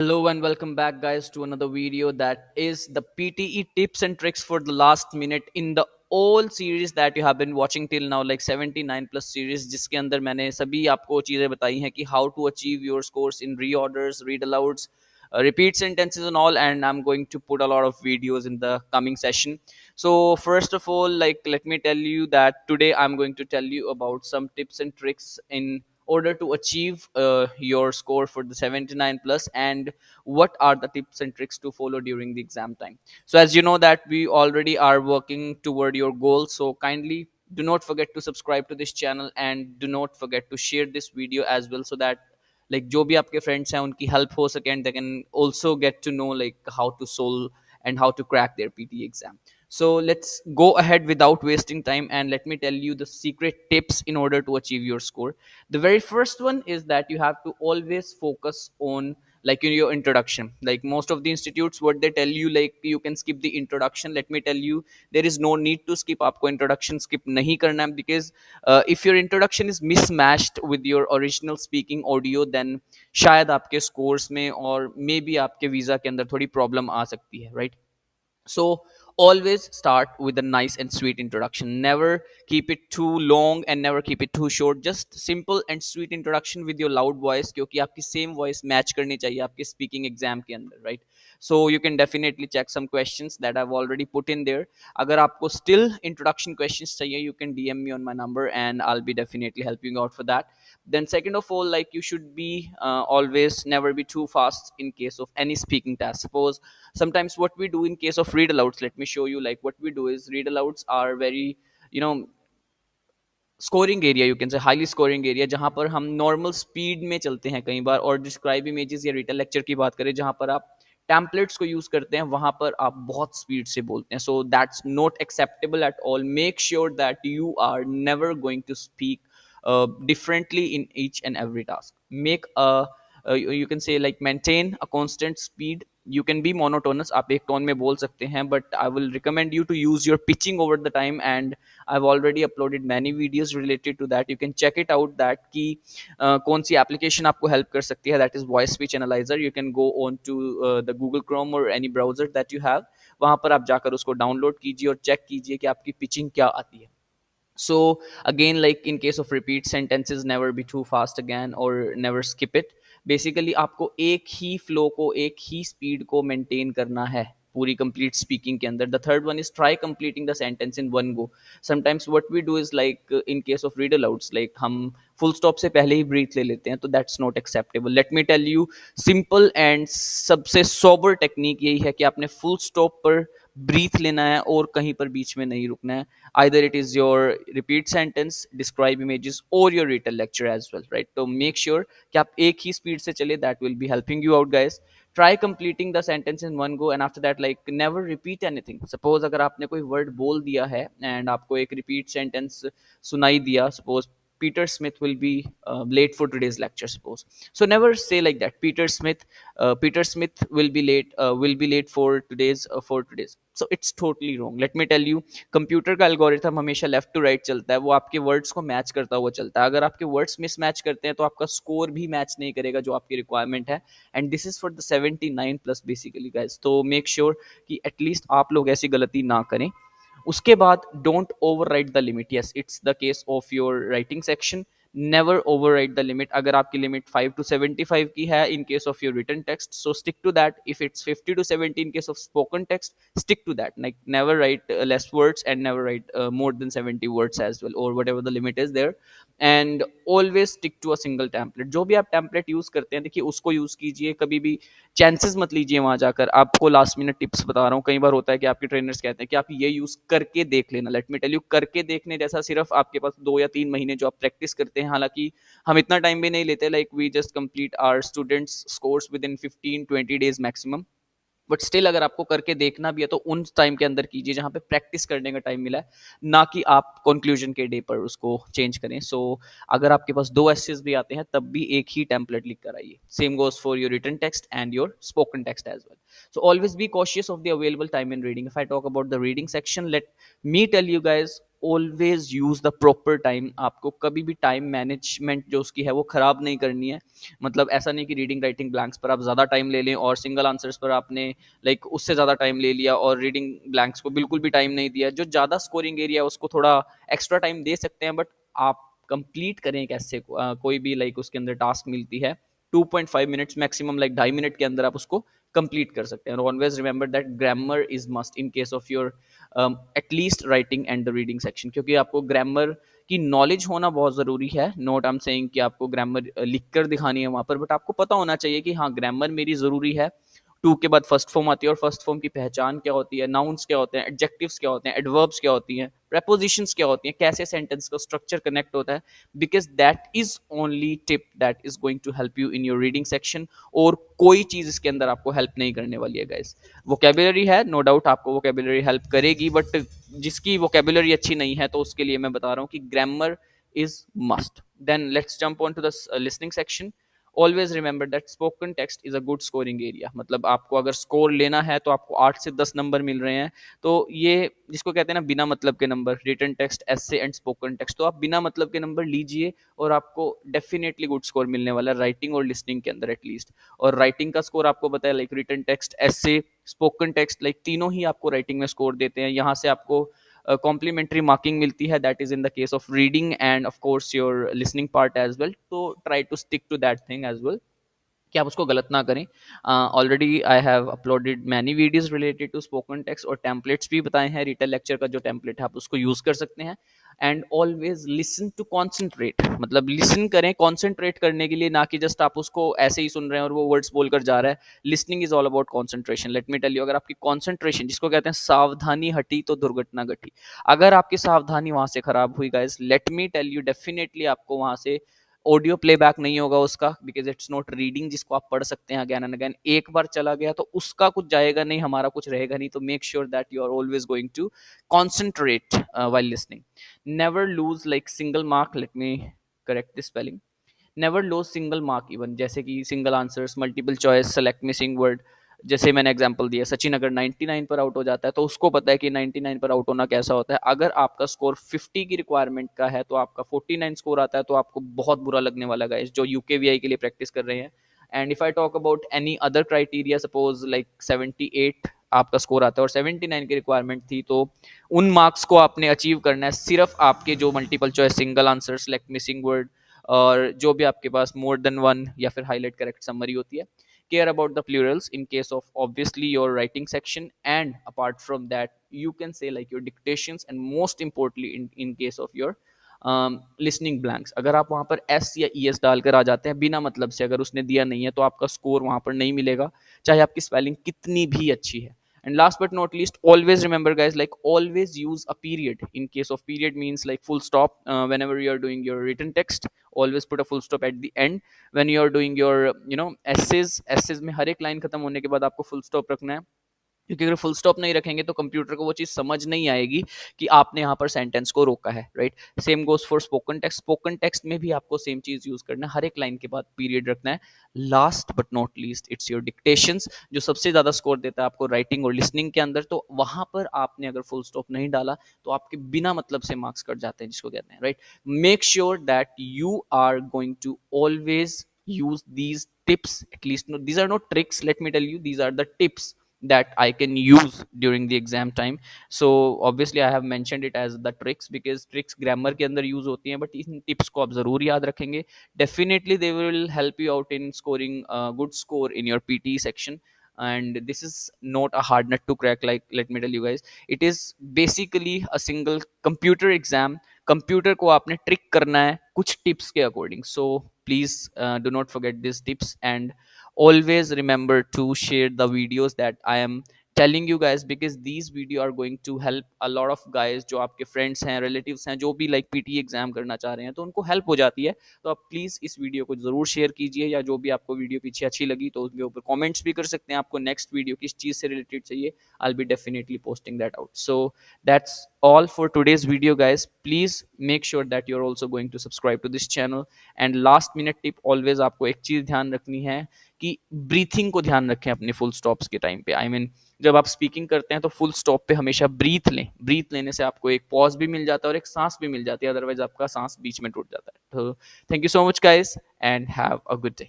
Hello and welcome back, guys, to another video that is the PTE tips and tricks for the last minute in the all series that you have been watching till now, like 79 plus series, जिसके अंदर मैंने सभी आपको चीजें बताई हैं कि how to achieve your scores in reorders, read alouds, repeat sentences and all. And I'm going to put a lot of videos in the coming session. So first of all, like, let me tell you that today I'm going to tell you about some tips and tricks in order to achieve your score for the 79 plus, and what are the tips and tricks to follow during the exam time. So as you know that we already are working toward your goal, so kindly do not forget to subscribe to this channel and do not forget to share this video as well, so that like जो भी आपके friends हैं उनकी help हो सके and they can also get to know like how to solve and how to crack their PT exam. So let's go ahead without wasting time, and let me tell you the secret tips in order to achieve your score. The very first one is that you have to always focus on like in your introduction. Like most of the institutes, what they tell you, like you can skip the introduction. Let me tell you, there is no need to skip. आपको introduction skip नहीं करना है, because if your introduction is mismatched with your original speaking audio, then शायद आपके scores में और maybe आपके visa के अंदर थोड़ी problem आ सकती है, right? So always start with a nice and sweet introduction. Never keep it too long and never keep it too short. Just simple and sweet introduction with your loud voice, क्योंकि आपकी same voice match करनी चाहिए आपके speaking exam के अंदर, right? So you can definitely check some questions that I've already put in there. अगर आपको still introduction questions चाहिए, you can DM me on my number and I'll be definitely helping you out for that. Then second of all, like you should be always never be too fast in case of any speaking task. Suppose sometimes what we do in case of read alouds, let me show you. Like what we do is read alouds are very, you know, scoring area, you can say highly scoring area, जहां पर हम normal speed में चलते हैं कई बार. और describe images या written lecture की बात करें जहां पर आप टेम्पलेट्स को यूज करते हैं, वहां पर आप बहुत स्पीड से बोलते हैं. So that's not acceptable at all. Make sure that you are never going to speak differently in each and every task. Make a you can say like maintain a constant speed. You can be monotonous, आप एक tone में बोल सकते हैं, but I will recommend you to use your pitching over the time, and I've already uploaded many videos related to that. You can check it out that कि कौन सी application आपको help कर सकती है, that is voice speech analyzer. You can go on to the Google Chrome or any browser that you have. वहाँ पर आप जाकर उसको डाउनलोड कीजिए और चेक कीजिए कि आपकी पिचिंग क्या आती है. So again, like in case of repeat sentences, never be too fast again or never skip it. Basically आपको एक ही flow को, एक ही speed को maintain करना है पूरी complete speaking के अंदर. The third one is try completing the sentence in one go. Sometimes what we do is like in case of read alouds, like हम full stop से पहले ही breath ले लेते हैं, तो that's not acceptable. Let me tell you, simple and सबसे sober technique यही है कि आपने full stop पर ब्रीथ लेना है और कहीं पर बीच में नहीं रुकना है. Either it is your repeat sentence, describe images, or your written lecture as well, right? So make sure कि आप एक ही speed से चले. That will be helping you out, guys. Try completing the sentence in one go, and after that like never repeat anything. Suppose अगर आपने कोई word बोल दिया है and आपको एक repeat sentence सुनाई दिया, suppose Peter Smith will be late for today's lecture, suppose. So never say like that. Peter Smith will be late for today's. So it's totally wrong. Let me tell you, computer का algorithm हमेशा left to right चलता है. वो आपके words को match करता हुआ चलता है. अगर आपके वर्ड्स मिसमैच करते हैं तो आपका स्कोर भी मैच नहीं करेगा जो आपकी रिक्वायरमेंट है. And this is for the 79 plus basically, guys. तो मेक श्योर कि एटलीस्ट आप लोग ऐसी गलती ना करें. उसके बाद don't overwrite the limit. Yes, it's the case of your writing section. Never overwrite the limit. अगर आपकी लिमिट 5 to 75 की है in case of your written text, so stick to that. If it's 50 to 70 in case of spoken text, stick to that. Like never write less words and never write more than 70 words as well, or whatever the limit is there. And always stick to a single template. जो भी आप template use करते हैं, देखिए उसको use कीजिए. कभी भी चांसेस मत लीजिए वहां जाकर. आपको लास्ट मिनट टिप्स बता रहा हूँ. कई बार होता है कि आपके ट्रेनर्स कहते हैं कि आप ये यूज करके देख लेना. लेट मी टेल यू, करके देखने जैसा सिर्फ आपके पास 2 या 3 महीने जो आप प्रैक्टिस करते हैं. हालांकि हम इतना टाइम भी नहीं लेते. Like we just complete our students scores within 15-20 days maximum. But still अगर आपको करके देखना भी है तो उन टाइम के अंदर कीजिए जहां पे प्रैक्टिस करने का टाइम मिला है, ना कि आप कंक्लूजन के डे पर उसको चेंज करें. सो अगर आपके पास 2 एसेस भी आते हैं तब भी एक ही टेम्पलेट लिख कर आइए. Same goes for your written text and your spoken text as well. So always be cautious of the available time in reading. If I talk about the reading section, let me tell you guys, always use the proper time. आपको कभी भी time management जो उसकी है वो खराब नहीं करनी है। मतलब ऐसा नहीं कि रीडिंग राइटिंग ब्लैंक्स पर आप ज़्यादा टाइम ले लें और सिंगल आंसर्स पर आपने लाइक उससे ज़्यादा टाइम ले लिया और रीडिंग ब्लैंक्स को बिल्कुल भी टाइम नहीं दिया। जो ज़्यादा स्कोरिंग एरिया है उसको थोड़ा एक्स्ट्रा टाइम दे सकते हैं, बट आप कंप्लीट करें कैसे कोई भी लाइक उसके अंदर टास्क मिलती है 2.5 मिनट्स मैक्सिमम, लाइक 2.5 मिनट के अंदर आप उसको कंप्लीट कर सकते हैं। और always remember that grammar is must in case of your at least writing and the reading section, क्योंकि आपको ग्रामर की नॉलेज होना बहुत ज़रूरी है। नोट आई एम सेइंग कि आपको ग्रामर लिख कर दिखानी है वहाँ पर, बट आपको पता होना चाहिए कि हाँ ग्रामर मेरी ज़रूरी है। टू के बाद फर्स्ट फॉर्म आती है और फर्स्ट फॉर्म की पहचान क्या होती है, नाउन्स क्या होते हैं, एडजेक्टिव्स क्या होते हैं, एडवर्ब्स क्या होती हैं, prepositions क्या होती हैं, कैसे सेंटेंस का स्ट्रक्चर कनेक्ट होता है, because that is only tip that is going to help you in your reading section. और कोई चीज इसके अंदर आपको हेल्प नहीं करने वाली है गाइस। वोकेबुलरी है, नो डाउट आपको वोकेबुलरी हेल्प करेगी, बट जिसकी वोकेबुलरी अच्छी नहीं है तो उसके लिए मैं बता रहा हूँ कि grammar is must. Then let's jump on to the listening section. Always remember that spoken text is a good scoring area. मतलब आपको अगर स्कोर लेना है तो आपको 8 से 10 नंबर मिल रहे हैं, तो ये जिसको कहते हैं ना बिना मतलब के number, written text, essay and spoken text, तो आप बिना मतलब के नंबर लीजिए और आपको डेफिनेटली गुड स्कोर मिलने वाला है राइटिंग और लिसनिंग के अंदर एटलीस्ट। और राइटिंग का स्कोर आपको बताया लाइक रिटन टेक्स्ट, एसे, स्पोकन टेक्स्ट, लाइक तीनों ही आपको राइटिंग में स्कोर देते हैं। यहाँ से आपको कॉम्प्लीमेंट्री मार्किंग मिलती है, that is in the case of reading and of course your listening part as well. तो try to stick to that thing as well कि आप उसको गलत ना करें। Already I have uploaded many videos related to spoken text और templates भी बताए हैं। रिटेल लेक्चर का जो टेम्पलेट है आप उसको यूज कर सकते हैं। And always listen to concentrate, मतलब लिसन करें कॉन्सेंट्रेट करने के लिए, ना कि जस्ट आप उसको ऐसे ही सुन रहे हैं और वो वर्ड्स बोलकर जा रहा है। Listening is all about concentration. Let me tell you, अगर आपकी कॉन्सेंट्रेशन, जिसको कहते हैं सावधानी हटी तो दुर्घटना घटी, अगर आपकी सावधानी वहां से खराब हुई guys, let me tell you definitely आपको वहां से ऑडियो प्लेबैक नहीं होगा उसका, बिकॉज इट्स नॉट रीडिंग जिसको आप पढ़ सकते हैं अगैन एंड अगैन। एक बार चला गया तो उसका कुछ जाएगा नहीं, हमारा कुछ रहेगा नहीं। तो make sure that you are always going to concentrate while listening. Never lose like single mark, let me correct this spelling, never lose single mark even, जैसे कि single answers, multiple choice, select missing word. जैसे मैंने example दिया, सचिन अगर 99 पर out हो जाता है तो उसको पता है कि 99 पर आउट होना कैसा होता है। अगर आपका स्कोर 50 की रिक्वायरमेंट का है तो आपका 49 स्कोर आता है, तो आपको बहुत बुरा लगने वाला गाइस जो यूकेवीआई के लिए प्रैक्टिस कर रहे हैं। And if I talk about any other criteria, suppose like 78 आपका स्कोर आता है और 79 की रिक्वायरमेंट थी, तो उन मार्क्स को आपने अचीव करना है सिर्फ आपके जो multiple choice, single answer, select missing word और जो भी आपके पास मोर देन वन या फिर हाईलाइट करेक्ट समरी होती है। Care about the plurals in case of obviously your writing section, and apart from that you can say like your dictations, and most importantly in case of your listening blanks। अगर आप वहाँ पर S या E S डालकर आ जाते हैं बिना मतलब से, अगर उसने दिया नहीं है तो आपका स्कोर वहाँ पर नहीं मिलेगा, चाहे आपकी स्पेलिंग कितनी भी अच्छी है। And last but not least, always remember guys, like always use a period. In case of period means like full stop, whenever you are doing your written text, always put a full stop at the end। when you are doing your essays में हर एक line खत्म होने के बाद आपको full stop रखना है, क्योंकि अगर फुल स्टॉप नहीं रखेंगे तो कंप्यूटर को वो चीज़ समझ नहीं आएगी कि आपने यहाँ पर सेंटेंस को रोका है, right. Same goes for spoken text. Spoken text में भी आपको सेम चीज़ यूज करना है, हर एक लाइन के बाद पीरियड रखना है। Last but not least, it's your dictations, जो सबसे ज़्यादा स्कोर देता है आपको राइटिंग और लिसनिंग के अंदर। तो वहाँ पर आपने अगर फुल स्टॉप नहीं डाला तो आपके बिना मतलब से मार्क्स कट जाते हैं, जिसको कहते हैं, right. Make sure that you are going to always use these tips, at least no, these are not tricks, let me tell you, these are the tips that I can use during the exam time। so obviously I have mentioned it as the tricks because tricks grammar के अंदर use होती हैं, but in tips को आप ज़रूर याद रखेंगे। definitely they will help you out in scoring a good score in your PT section। and this is not a hard nut to crack, like let me tell you guys, it is basically a single computer exam। Computer को आपने trick करना है कुछ tips के according. So please do not forget this tips, and always remember to share the videos that I am telling you guys, because these video are going to help a lot of guys जो आपके friends हैं, relatives हैं, जो भी like PT exam करना चाह रहे हैं तो उनको हेल्प हो जाती है। तो आप प्लीज़ इस वीडियो को ज़रूर शेयर कीजिए, या जो भी आपको वीडियो पीछे अच्छी लगी तो उसके ऊपर कमेंट्स भी कर सकते हैं। आपको नेक्स्ट वीडियो किस चीज़ से रिलेटेड चाहिए, I'll be definitely posting that out। so that's all for today's video guys। please make sure that you're also going to subscribe to this channel। and last minute tip, always आपको एक चीज़ ध्यान रखनी है कि breathing को ध्यान रखें अपने फुल स्टॉप्स के टाइम पे। आई मीन जब आप स्पीकिंग करते हैं तो फुल स्टॉप पे हमेशा ब्रीथ लें। ब्रीथ लेने से आपको एक पॉज भी मिल जाता है और एक सांस भी मिल जाती है, अदरवाइज आपका सांस बीच में टूट जाता है। तो thank you so much guys and have a good day.